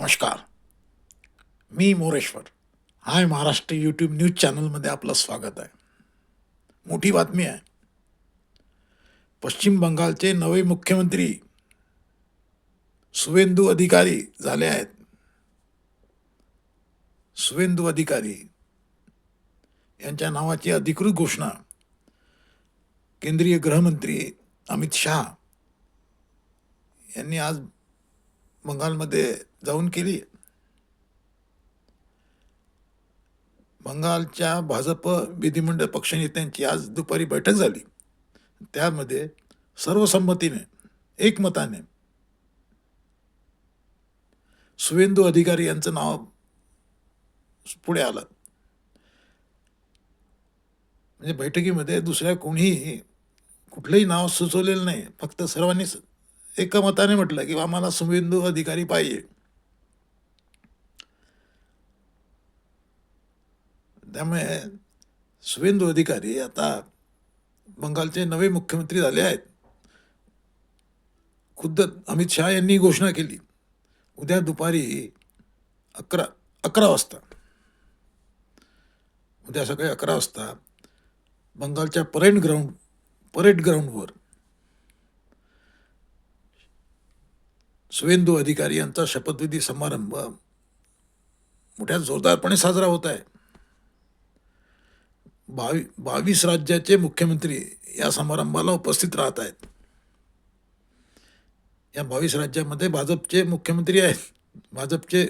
नमस्कार. मी मोरेश्वर. हाय Maharashtra YouTube news चॅनलमध्ये आपलं स्वागत आहे. मोठी बातमी आहे. पश्चिम बंगालचे नवे मुख्यमंत्री शुवेंदू अधिकारी झाले आहेत. शुवेंदू अधिकारी यांच्या नावाची अधिकृत घोषणा केंद्रीय गृहमंत्री अमित शाह यांनी आज बंगालमध्ये जाऊन केली. बंगालच्या भाजप विधिमंडळ पक्षनेत्यांची आज दुपारी बैठक झाली. त्यामध्ये सर्वसंमतीने एकमताने शुवेंदू अधिकारी यांचं नाव पुढे आलं. म्हणजे बैठकीमध्ये दुसऱ्या कोणीही कुठलंही नाव सुचवलेलं नाही. फक्त सर्वांनी एकमताने म्हटलं की आम्हाला शुवेंदू अधिकारी पाहिजे. त्यामुळे शुवेंदू अधिकारी आता बंगालचे नवे मुख्यमंत्री झाले आहेत. खुद्द अमित शहा यांनी घोषणा केली. उद्या दुपारी 11 वाजता, उद्या सकाळी 11 वाजता बंगालच्या परेड ग्राउंडवर शुवेंदू अधिकारी यांचा शपथविधी समारंभ मोठ्या जोरदारपणे साजरा होत आहे. 22 राज्याचे मुख्यमंत्री या समारंभाला उपस्थित राहत आहेत. या 22 राज्यामध्ये भाजपचे मुख्यमंत्री आहेत, भाजपचे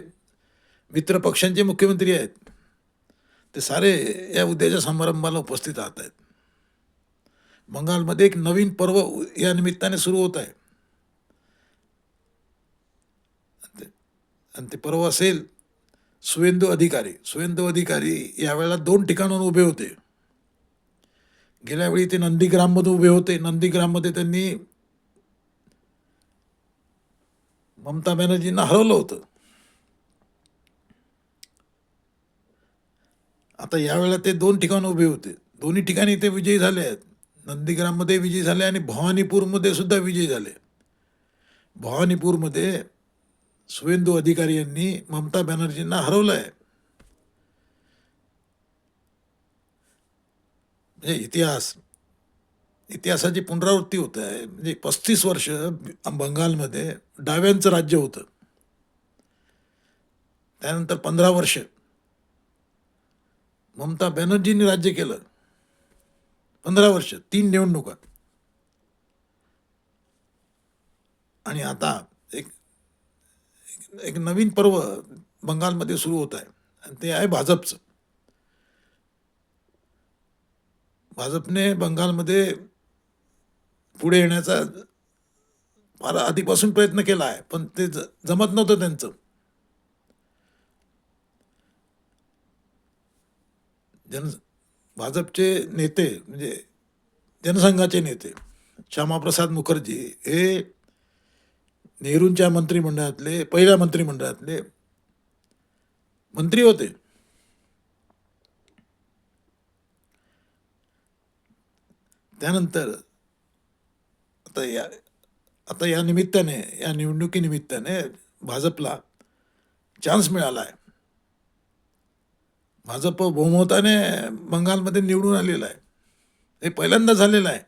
मित्र पक्षांचे मुख्यमंत्री आहेत. ते सारे या उद्याच्या समारंभाला उपस्थित राहत आहेत. बंगालमध्ये एक नवीन पर्व या निमित्ताने सुरू होत आहे. आणि ते पर्व असेल शुवेंदू अधिकारी. शुवेंदू अधिकारी यावेळेला 2 ठिकाणांवर उभे होते. गेल्या वेळी ते नंदीग्राममध्ये उभे होते. नंदीग्राममध्ये त्यांनी ममता बॅनर्जींना हरवलं होतं. आता यावेळेला ते 2 ठिकाणी उभे होते. दोन्ही ठिकाणी ते विजयी झाले आहेत. नंदीग्राममध्ये विजयी झाले आणि भवानीपूरमध्ये सुद्धा विजयी झाले. भवानीपूरमध्ये शुवेंदू अधिकारी यांनी ममता बॅनर्जींना हरवलं आहे. म्हणजे इतिहासाची पुनरावृत्ती होत आहे. म्हणजे 35 वर्ष बंगालमध्ये डाव्यांचं राज्य होतं. त्यानंतर 15 वर्ष ममता बॅनर्जींनी राज्य केलं. 15 वर्ष, 3 निवडणुका. आणि आता एक नवीन पर्व बंगालमध्ये सुरू होत आहे आणि ते आहे भाजपचं. भाजपने बंगालमध्ये पुढे येण्याचा फार आधीपासून प्रयत्न केला आहे, पण ते जमत नव्हतं त्यांचं. भाजपचे नेते म्हणजे जनसंघाचे नेते श्यामाप्रसाद मुखर्जी हे नेहरूंच्या मंत्रिमंडळातले पहिल्या मंत्रिमंडळातले मंत्री होते. त्यानंतर आता या निमित्ताने, या निवडणुकीनिमित्ताने भाजपला चान्स मिळाला आहे. भाजप बहुमताने बंगालमध्ये निवडून आलेला आहे. हे पहिल्यांदा झालेलं आहे.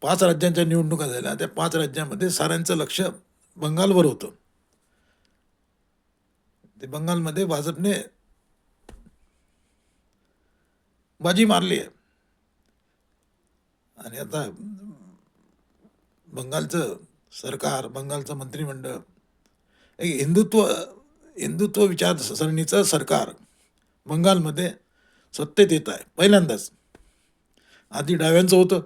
5 राज्यांच्या निवडणुका झाल्या. त्या 5 राज्यांमध्ये साऱ्यांचं लक्ष बंगालवर होतं. ते बंगालमध्ये भाजपने बाजी मारली आहे. आणि आता बंगालचं सरकार, बंगालचं मंत्रिमंडळ एक हिंदुत्व विचारसरणीचं सरकार बंगालमध्ये सत्तेत येत आहे पहिल्यांदाच. आधी डाव्यांचं होतं,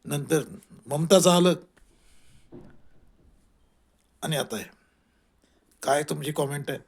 नंतर ममताचं आलं आणि आता आहे. काय तुमची कॉमेंट आहे?